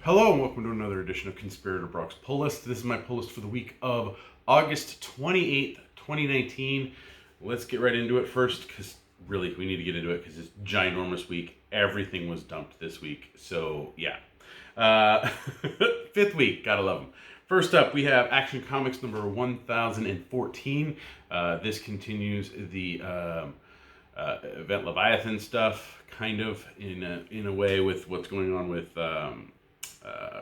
Hello and welcome to another edition of Conspirator Brock's Pull List. This is my pull list for the week of August 28th, 2019. Let's get right into it first because really we need to get into it because it's a ginormous week. Everything was dumped this week. So yeah. Fifth week, gotta love them. First up, we have Action Comics number 1014. This continues the Event Leviathan stuff, kind of in a way with what's going on with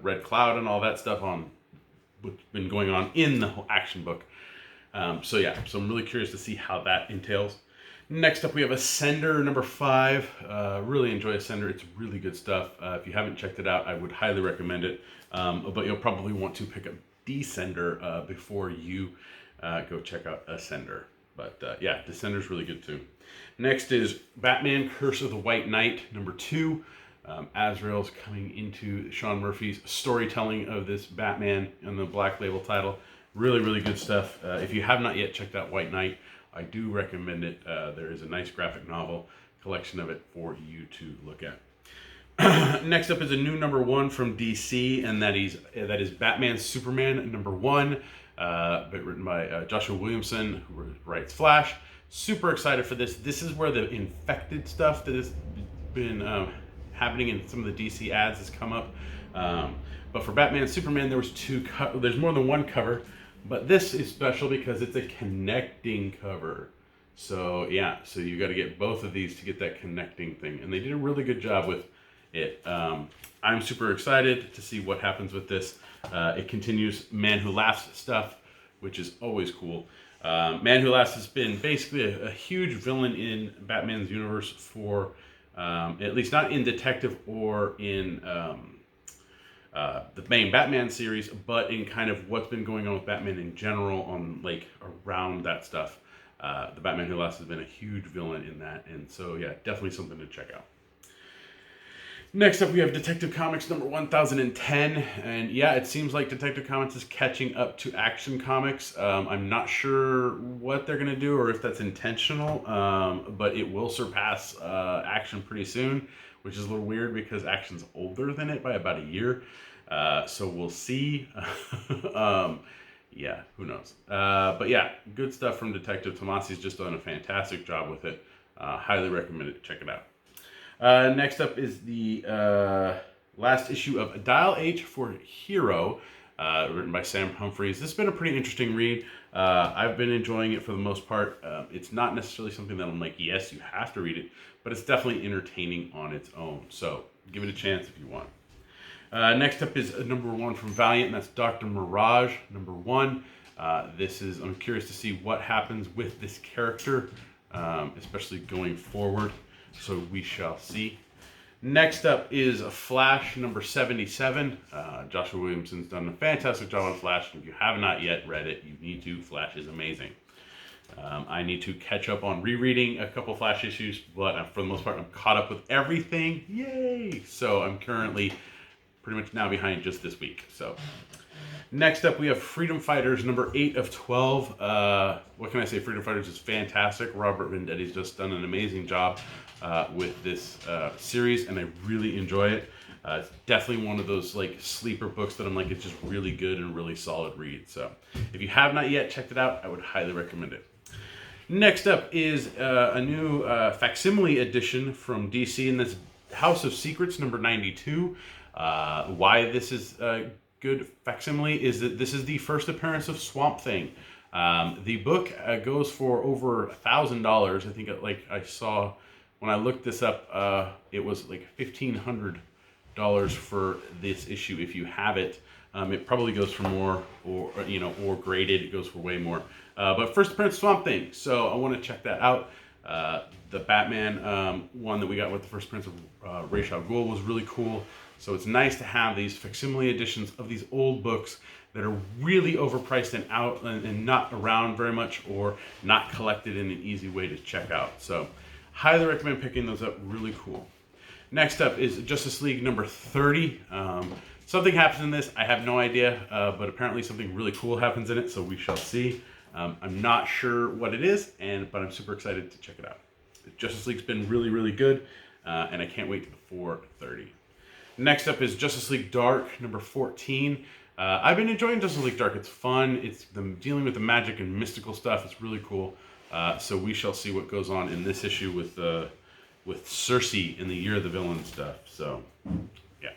Red Cloud and all that stuff on what's been going on in the whole action book. So I'm really curious to see how that entails. Next up, we have Ascender number 5. Really enjoy Ascender. It's really good stuff. If you haven't checked it out, I would highly recommend it. But you'll probably want to pick up Descender before you go check out Ascender. But Descender's really good too. Next is Batman Curse of the White Knight number 2. Azrael's coming into Sean Murphy's storytelling of this Batman and the Black Label title. Really, really good stuff. If you have not yet checked out White Knight, I do recommend it. There is a nice graphic novel collection of it for you to look at. Next up is a new number 1 from DC, and that is Batman Superman number 1, written by Joshua Williamson, who writes Flash. Super excited for this. This is where the infected stuff that has been happening in some of the DC ads has come up. But for Batman Superman, there's more than one cover, but this is special because it's a connecting cover. So you got to get both of these to get that connecting thing, and they did a really good job with it. I'm super excited to see what happens with this. It continues Man Who Laughs stuff, which is always cool. Man Who Laughs has been basically a huge villain in Batman's universe for at least not in Detective or in the main Batman series, but in kind of what's been going on with Batman in general on like around that stuff. The Batman Who Laughs has been a huge villain in that, and so definitely something to check out. Next up, we have Detective Comics number 1010, and it seems like Detective Comics is catching up to Action Comics. I'm not sure what they're going to do or if that's intentional, but it will surpass Action pretty soon, which is a little weird because Action's older than it by about a year. So we'll see. Who knows? Good stuff from Detective. Tomasi's just done a fantastic job with it. Highly recommend it. Check it out. Next up is the last issue of Dial H for Hero, written by Sam Humphries. This has been a pretty interesting read. I've been enjoying it for the most part. It's not necessarily something that I'm like, yes, you have to read it, but it's definitely entertaining on its own. So give it a chance if you want. Next up is number 1 from Valiant, and that's Dr. Mirage, number 1. I'm curious to see what happens with this character, especially going forward. So we shall see. Next up is Flash number 77. Joshua Williamson's done a fantastic job on Flash. If you have not yet read it, you need to. Flash is amazing. I need to catch up on rereading a couple Flash issues, but for the most part, I'm caught up with everything. Yay! So I'm currently pretty much now behind just this week. So next up, we have Freedom Fighters number 8 of 12. What can I say? Freedom Fighters is fantastic. Robert Vendetti's just done an amazing job with this series, and I really enjoy it. It's definitely one of those like sleeper books that I'm like, it's just really good and really solid read. So if you have not yet checked it out, I would highly recommend it. Next up is a new Facsimile edition from DC, and that's House of Secrets number 92. Why this is good Facsimile is that this is the first appearance of Swamp Thing. The book goes for over $1,000. I think I saw when I looked this up, it was like $1,500 for this issue. If you have it, it probably goes for more, or graded, it goes for way more. But first appearance Swamp Thing, so I want to check that out. The Batman one that we got with the first appearance of Ra's al Ghul was really cool. So it's nice to have these Facsimile editions of these old books that are really overpriced and out and not around very much, or not collected in an easy way to check out. So highly recommend picking those up. Really cool. Next up is Justice League number 30. Something happens in this. I have no idea, but apparently something really cool happens in it, so we shall see. I'm not sure what it is, but I'm super excited to check it out. Justice League's been really, really good, and I can't wait for 30. Next up is Justice League Dark, number 14. I've been enjoying Justice League Dark. It's fun. It's dealing with the magic and mystical stuff. It's really cool. So we shall see what goes on in this issue with Cersei in the Year of the Villain stuff. So, yeah.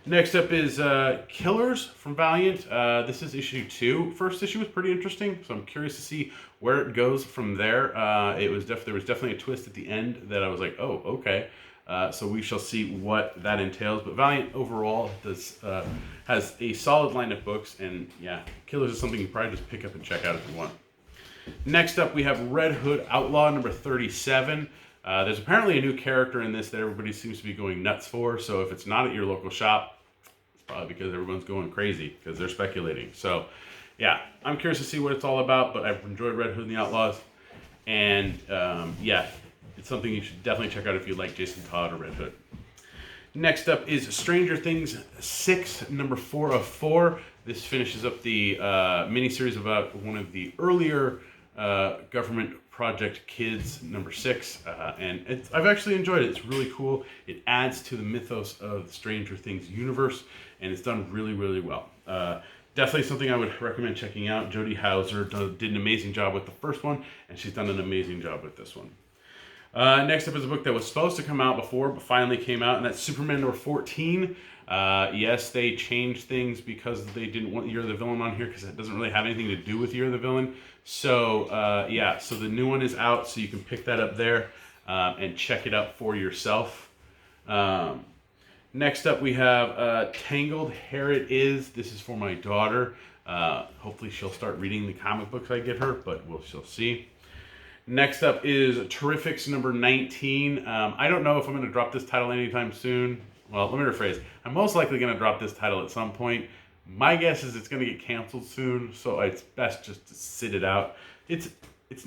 Next up is Killers from Valiant. This is issue 2. First issue was pretty interesting, so I'm curious to see where it goes from there. There was definitely a twist at the end that I was like, oh, okay. So we shall see what that entails. But Valiant overall has a solid line of books, and yeah, Killers is something you probably just pick up and check out if you want. Next up, we have Red Hood Outlaw number 37. There's apparently a new character in this that everybody seems to be going nuts for. So if it's not at your local shop, it's probably because everyone's going crazy because they're speculating. So yeah, I'm curious to see what it's all about, but I've enjoyed Red Hood and the Outlaws. And yeah, it's something you should definitely check out if you like Jason Todd or Red Hood. Next up is Stranger Things 6, number 4 of 4. This finishes up the miniseries about one of the earlier government project kids, number 6. And I've actually enjoyed it. It's really cool. It adds to the mythos of the Stranger Things universe, and it's done really, really well. Definitely something I would recommend checking out. Jodie Hauser did an amazing job with the first one, and she's done an amazing job with this one. Next up is a book that was supposed to come out before, but finally came out, and that's Superman number 14. Yes, they changed things because they didn't want Year of the Villain on here because it doesn't really have anything to do with Year of the Villain. So, yeah, so the new one is out, so you can pick that up there and check it out for yourself. Next up, we have Tangled. Here it is. This is for my daughter. Hopefully she'll start reading the comic books I get her, but she'll see. Next up is Terrifics number 19. I don't know if I'm going to drop this title anytime soon. Well, let me rephrase. I'm most likely going to drop this title at some point. My guess is it's going to get canceled soon, so it's best just to sit it out. It's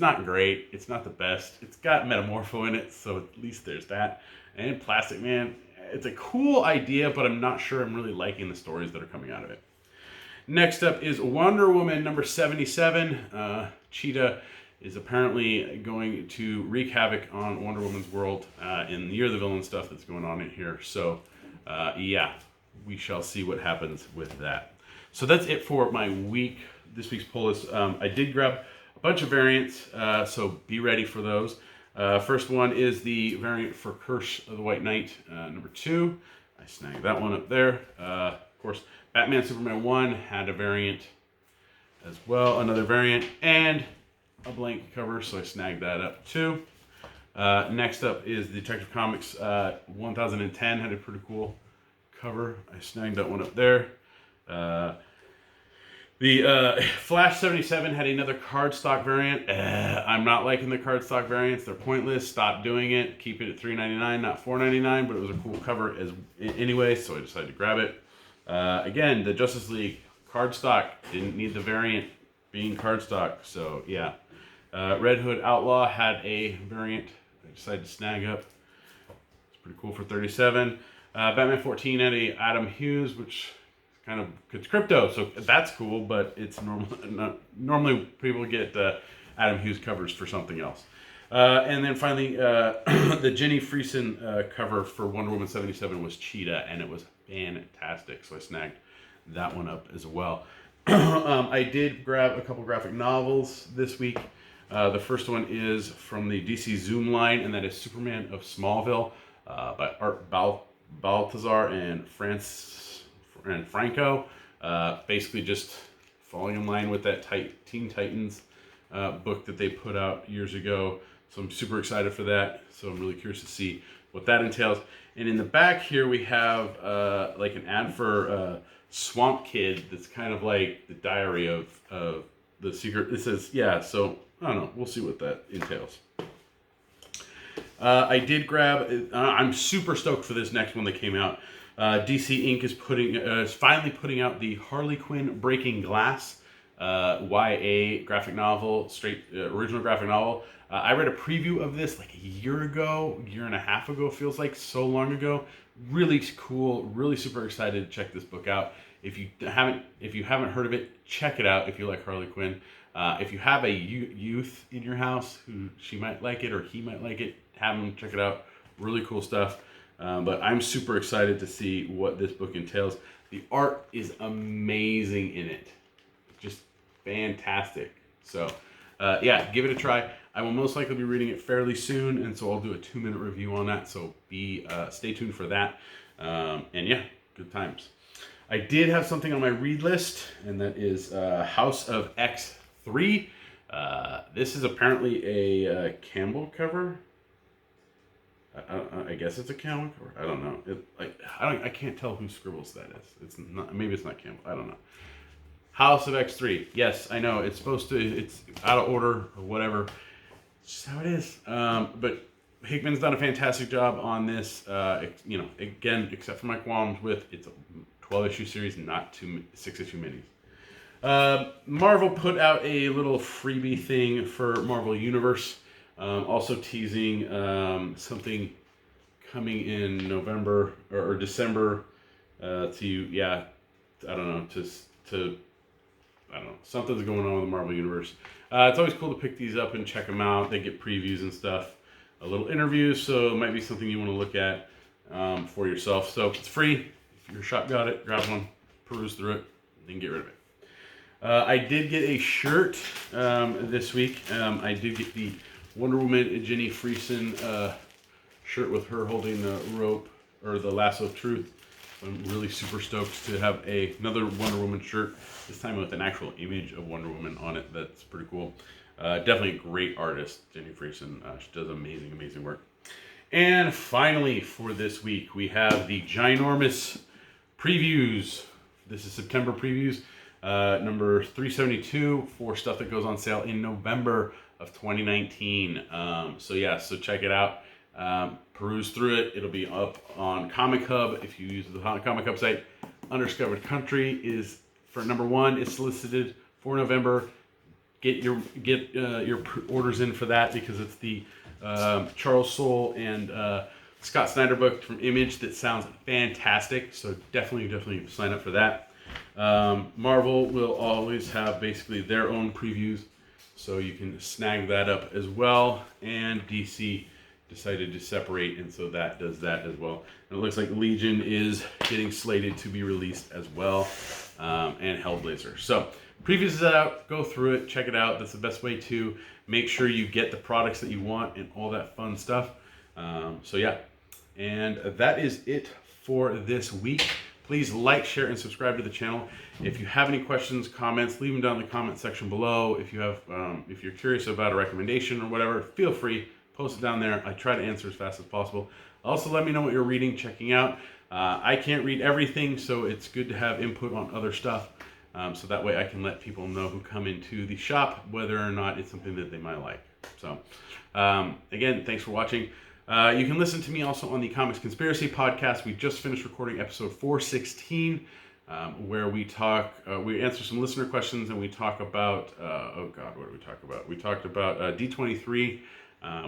not great. It's not the best. It's got Metamorpho in it, so at least there's that. And Plastic Man, it's a cool idea, but I'm not sure I'm really liking the stories that are coming out of it. Next up is Wonder Woman number 77. Cheetah is apparently going to wreak havoc on Wonder Woman's world in the Year of the Villain stuff that's going on in here. So, yeah, we shall see what happens with that. So that's it for my this week's pull list. I did grab a bunch of variants, so be ready for those. First one is the variant for Curse of the White Knight, number 2. I snagged that one up there. Of course, Batman Superman 1 had a variant as well, another variant, and a blank cover, so I snagged that up too. Next up is Detective Comics 1010, had a pretty cool cover. I snagged that one up there. The Flash 77 had another cardstock variant. I'm not liking the cardstock variants. They're pointless. Stop doing it. Keep it at $3.99, not $4.99, but it was a cool cover anyway, so I decided to grab it. Again, the Justice League cardstock didn't need the variant being cardstock, so yeah. Red Hood Outlaw had a variant I decided to snag up. It's pretty cool for $37. Batman 14 had a Adam Hughes, which kind of, it's crypto, so that's cool, but it's normally people get Adam Hughes covers for something else. And then finally, the Jenny Friesen cover for Wonder Woman 77 was Cheetah, and it was fantastic, so I snagged that one up as well. I did grab a couple graphic novels this week. The first one is from the DC Zoom line, and that is Superman of Smallville by Art Baltazar and Franco. Basically just falling in line with that Teen Titans book that they put out years ago. So I'm super excited for that. So I'm really curious to see what that entails. And in the back here we have like an ad for Swamp Kid that's kind of like the diary of the secret. It says, yeah, so I don't know. We'll see what that entails. I did grab, I'm super stoked for this next one that came out. DC Inc. is finally putting out the Harley Quinn Breaking Glass YA graphic novel, original graphic novel. I read a preview of this like a year and a half ago, feels like so long ago. Really cool, really super excited to check this book out. If you haven't heard of it, check it out if you like Harley Quinn. If you have a youth in your house who she might like it or he might like it, have them check it out. Really cool stuff. But I'm super excited to see what this book entails. The art is amazing in it. Just fantastic. So, yeah, give it a try. I will most likely be reading it fairly soon, and so I'll do a 2-minute review on that. So stay tuned for that. And yeah, good times. I did have something on my read list, and that is House of X3. This is apparently a Campbell cover. I guess it's a Campbell cover. I don't know. I can't tell who scribbles that is. It's not. Maybe it's not Campbell. I don't know. House of X3. Yes, I know. It's supposed to. It's out of order or whatever. It's just how it is. But Higgins done a fantastic job on this. You know, again, except for my qualms with it's a 12-issue series, not 2 6-issue minis. Marvel put out a little freebie thing for Marvel Universe. Also teasing something coming in November or December I don't know, something's going on with the Marvel Universe. It's always cool to pick these up and check them out. They get previews and stuff, a little interviews, so it might be something you want to look at for yourself. So it's free. If your shop got it, grab one, peruse through it, then get rid of it. I did get a shirt this week. I did get the Wonder Woman Jenny Friesen shirt with her holding the rope or the lasso of truth. I'm really super stoked to have another Wonder Woman shirt, this time with an actual image of Wonder Woman on it. That's pretty cool. Definitely a great artist, Jenny Friesen. She does amazing work. And finally, for this week, we have the ginormous previews. This is September previews, number 372 for stuff that goes on sale in November of 2019. So check it out. Peruse through it. It'll be up on Comic Hub if you use the Comic Hub site. Undiscovered Country is for number 1. It's solicited for November. Get your orders in for that because it's the Charles Soule and Scott Snyder book from Image that sounds fantastic. So definitely sign up for that. Marvel will always have basically their own previews, so you can snag that up as well. And DC decided to separate, and so that does that as well. And it looks like Legion is getting slated to be released as well, and Hellblazer. So previews is out. Go through it, check it out. That's the best way to make sure you get the products that you want and all that fun stuff. And that is it for this week. Please like, share, and subscribe to the channel. If you have any questions, comments, leave them down in the comment section below. If you have, if you're curious about a recommendation or whatever, feel free, post it down there. I try to answer as fast as possible. Also, let me know what you're reading, checking out. I can't read everything, so it's good to have input on other stuff. So that way I can let people know who come into the shop whether or not it's something that they might like. So, again, thanks for watching. You can listen to me also on the Comics Conspiracy podcast. We just finished recording episode 416, where we answer some listener questions and we talk about, what did we talk about? We talked about D23.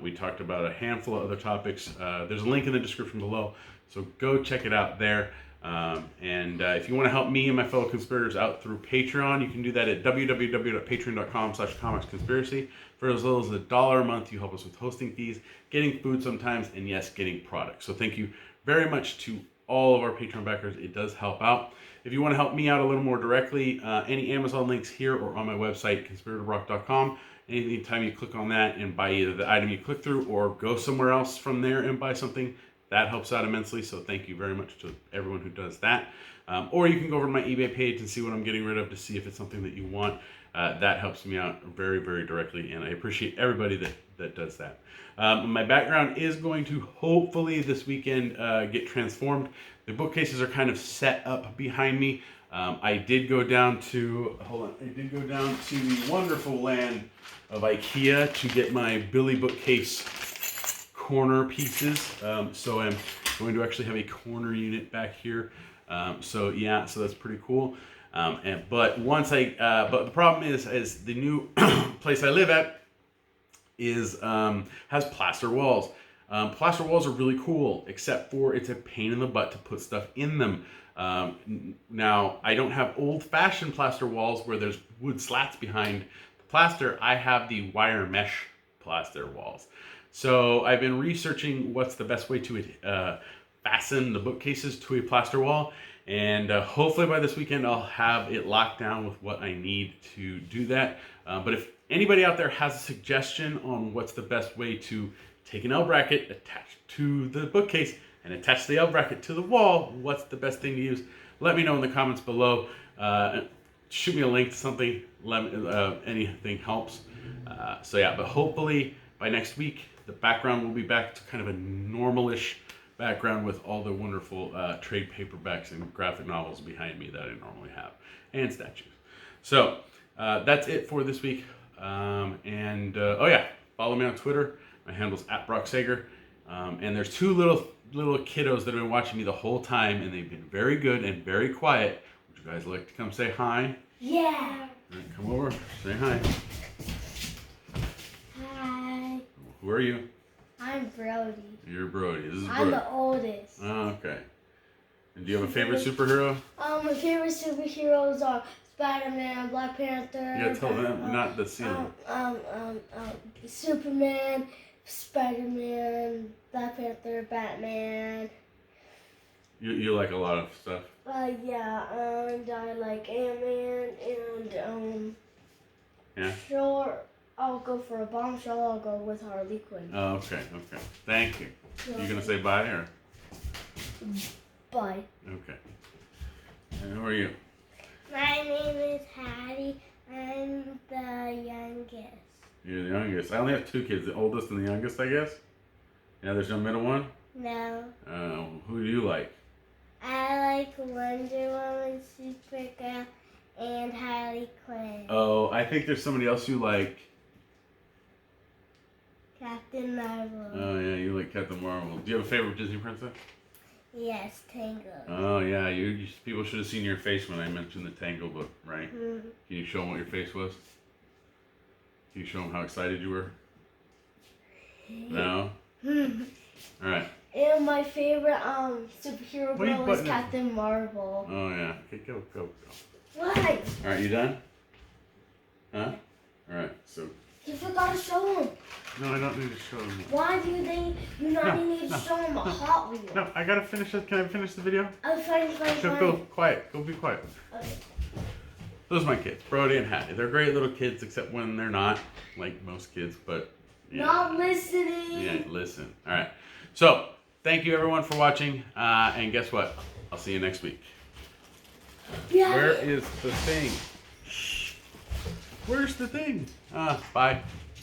We talked about a handful of other topics. There's a link in the description below, so go check it out there. If you want to help me and my fellow conspirators out through Patreon, you can do that at www.patreon.com/comicsconspiracy. For as little as $1 a month, you help us with hosting fees, getting food sometimes, and yes, getting products. So thank you very much to all of our Patreon backers. It does help out. If you want to help me out a little more directly, any Amazon links here or on my website, conspiratorrock.com. Anytime you click on that and buy either the item you click through or go somewhere else from there and buy something, that helps out immensely. So thank you very much to everyone who does that. Or you can go over to my eBay page and see what I'm getting rid of to see if it's something that you want. That helps me out very directly, and I appreciate everybody that does that. My background is going to hopefully this weekend get transformed. The bookcases are kind of set up behind me. I did go down to the wonderful land of IKEA to get my Billy bookcase corner pieces. So I'm going to actually have a corner unit back here. So that's pretty cool. But the problem is the new place I live at has plaster walls. Plaster walls are really cool, except for it's a pain in the butt to put stuff in them. Now, I don't have old-fashioned plaster walls where there's wood slats behind the plaster. I have the wire mesh plaster walls. So I've been researching what's the best way to fasten the bookcases to a plaster wall. And hopefully by this weekend, I'll have it locked down with what I need to do that. But if anybody out there has a suggestion on what's the best way to take an L bracket attached to the bookcase and attach the L bracket to the wall, what's the best thing to use? Let me know in the comments below. Shoot me a link to something. Anything helps. So yeah, but hopefully by next week, the background will be back to kind of a normal-ish background with all the wonderful trade paperbacks and graphic novels behind me that I normally have, and statues. So that's it for this week. Oh yeah, follow me on Twitter. My handle's @BrockSager. And there's two little kiddos that have been watching me the whole time, and they've been very good and very quiet. Would you guys like to come say hi? Yeah. All right, come over, say hi. Hi. Who are you? I'm Brody. You're Brody. This is I'm Brody. the oldest. Oh, okay. And do you have a favorite superhero? My favorite superheroes are Spider-Man, Black Panther. Yeah, tell them, not the ceiling. Superman, Spider-Man, Black Panther, Batman. You like a lot of stuff. Yeah, and I like Ant-Man and Yeah. Sure, I'll go for a bombshell. I'll go with Harley Quinn. Oh, okay. Thank you. You gonna say bye or? Bye. Okay. And who are you? My name is Hattie. I'm the youngest. You're the youngest. I only have two kids, the oldest and the youngest, I guess. Yeah, there's no middle one? No. Who do you like? I like Wonder Woman, Supergirl, and Harley Quinn. Oh, I think there's somebody else you like. Captain Marvel. Oh, yeah, you like Captain Marvel. Do you have a favorite Disney princess? Yes, Tangled. Oh, yeah, people should have seen your face when I mentioned the Tangle book, right? Mm-hmm. Can you show them what your face was? Can you show them how excited you were? No? All right. And my favorite superhero What are you girl is buttoning? Captain Marvel. Oh, yeah. Okay, go. What? All right, you done? Huh? All right, so... You forgot to show them. No, I don't need to show them. Why do you not need to show them a Hot Wheel? No, I gotta finish it. Can I finish the video? Oh, fine. Go quiet. Go be quiet. Okay. Those are my kids, Brody and Hattie. They're great little kids, except when they're not, like most kids, but... Yeah. Not listening. Yeah, listen. All right. So, thank you everyone for watching, and guess what? I'll see you next week. Yeah. Where is the thing? Shh. Where's the thing? Bye.